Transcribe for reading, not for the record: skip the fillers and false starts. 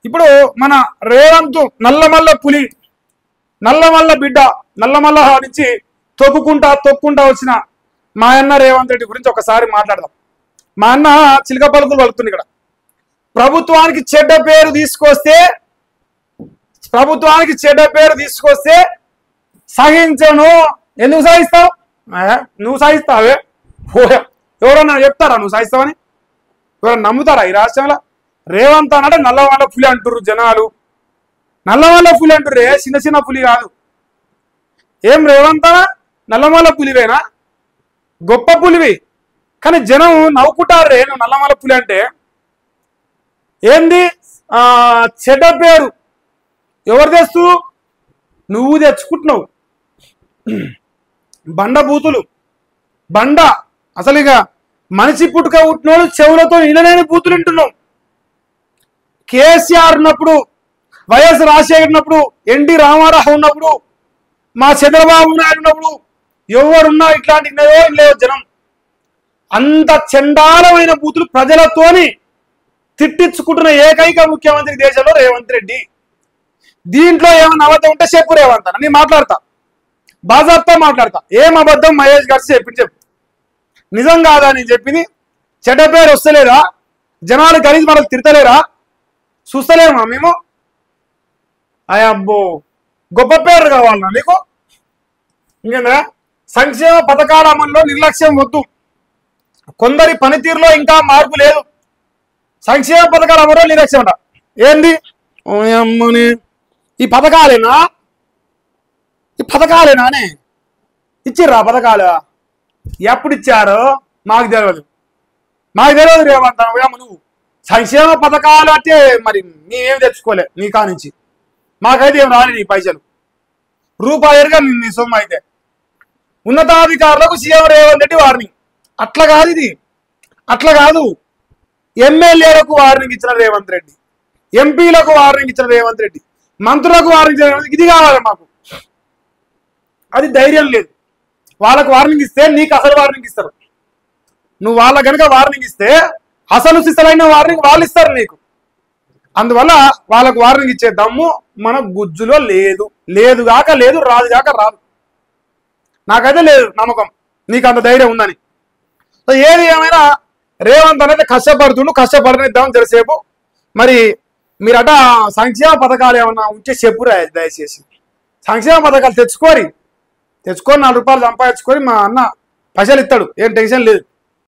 ఇప్పుడు మన రేవంత్ నల్లమల్ల పులి, నల్లమల్ల బిడ్డ, నల్లమల్ల నుంచి తొక్కుంటా వచ్చిన మా అన్న రేవంత్ రెడ్డి గురించి ఒకసారి మాట్లాడదాం. మా అన్న చిలక పలుకులు పలుకుతుంది ఇక్కడ. ప్రభుత్వానికి చెడ్డ పేరు తీసుకొస్తే సహించను. ఎందుకు సహిస్తావు? నువ్వు సహిస్తావే? ఎవరన్నా చెప్తారా నువ్వు సహిస్తావని? ఎవరన్నా నమ్ముతారా ఈ రాష్ట్రంలో? రేవంత్ అన్నాడే నల్లమల్ల పులి అంటుర్రు జనాలు. నల్లమల్ల పులి అంటుర్రే, చిన్న చిన్న పులి కాదు. ఏం రేవంత్ అన్న నల్లమల్ల పులివేనా? గొప్ప పులివి. కానీ జనం నవ్వుకుంటారు రే నువ్వు నల్లమల్ల పులి అంటే. ఏంది చెడ్డ పేరు ఎవరు తెస్తూ? నువ్వు తెచ్చుకుంటున్నావు. బండ బూతులు, బండ. అసలు ఇక మనిషి పుట్టుక పుట్టినోడు చెవులతో ఇనలేని బూతులు వింటున్నావు. కేసీఆర్ ఉన్నప్పుడు, వైఎస్ రాజశేఖర్ ఉన్నప్పుడు, ఎన్టీ రామారావు ఉన్నప్పుడు, మా చంద్రబాబు నాయుడు ఉన్నప్పుడు ఎవరున్నా ఇట్లాంటి లేవు జనం. అంత చండాలమైన బూతులు ప్రజలతోని తిట్టించుకుంటున్న ఏకైక ముఖ్యమంత్రి దేశంలో రేవంత్ రెడ్డి. దీంట్లో ఏమన్నా అబద్ధం ఉంటే చెప్పు రేవంత్ అన్న, నేను మాట్లాడతా, బాజాబ్తా మాట్లాడతా. ఏం అబద్ధం మహేష్ గారు చెప్పు. నిజం కాదా నేను చెప్పింది? చెడ్డ పేరు వస్తలేదా? జనాలు కలిసి మనకు తిడతలేరా? చూస్తలేమా మేము? అబ్బో గొప్ప పేరు కావాలన్నా నీకు? ఇంకేందా? సంక్షేమ పథకాల అమల్లో నిర్లక్ష్యం వద్దు. కొందరి పనితీరులో ఇంకా మార్పు లేదు. సంక్షేమ పథకాల అమల్లో నిర్లక్ష్యం అంట. ఏంది ఈ పథకాలేనానే ఇచ్చిర్రా? పథకాలు ఎప్పుడు ఇచ్చారో మాకు తెలియదు రేవంత్ నువ్వు. సంక్షేమ పథకాలు అంటే మరి నేనేం తెచ్చుకోలే నీ కానించి. మాకైతే ఏం రాని నీ పైసలు రూపాయలుగా నీ సొమ్ము. అయితే ఉన్నతాధికారులకు సీఎం రేవంత్ రెడ్డి వార్నింగ్. అట్లా కాదు. ఎమ్మెల్యేలకు వార్నింగ్ ఇచ్చిన రేవంత్ రెడ్డి, ఎంపీలకు వార్నింగ్ ఇచ్చిన రేవంత్ రెడ్డి, మంత్రులకు వార్నింగ్ ఇచ్చిన రేవంత్. ఇది కావాలి మాకు. అది ధైర్యం లేదు. వాళ్ళకు వార్నింగ్ ఇస్తే నీకు అసలు వార్నింగ్ ఇస్తారు. నువ్వు వాళ్ళ కనుక వార్నింగ్ ఇస్తే అసలు సిసలైన వార్నింగ్ వాళ్ళు ఇస్తారు నీకు. అందువల్ల వాళ్ళకు వార్నింగ్ ఇచ్చే దమ్ము మన గుజ్జులో లేదు కాక లేదు, రాదుగాక రాదు. నాకైతే లేదు నమ్మకం నీకు అంత ధైర్యం ఉందని. సో ఏది ఏమైనా రేవంత్ అనేది కష్టపడనిద్దాం తెలిసేపు. మరి మీరట సంక్షేమ పథకాలు ఏమన్నా ఉంటే చెప్పురా దయచేసి. సంక్షేమ పథకాలు తెచ్చుకొని 4 రూపాయలు సంపాదించుకొని మా అన్న పైసలు ఇస్తాడు, ఏం టెన్షన్ లేదు.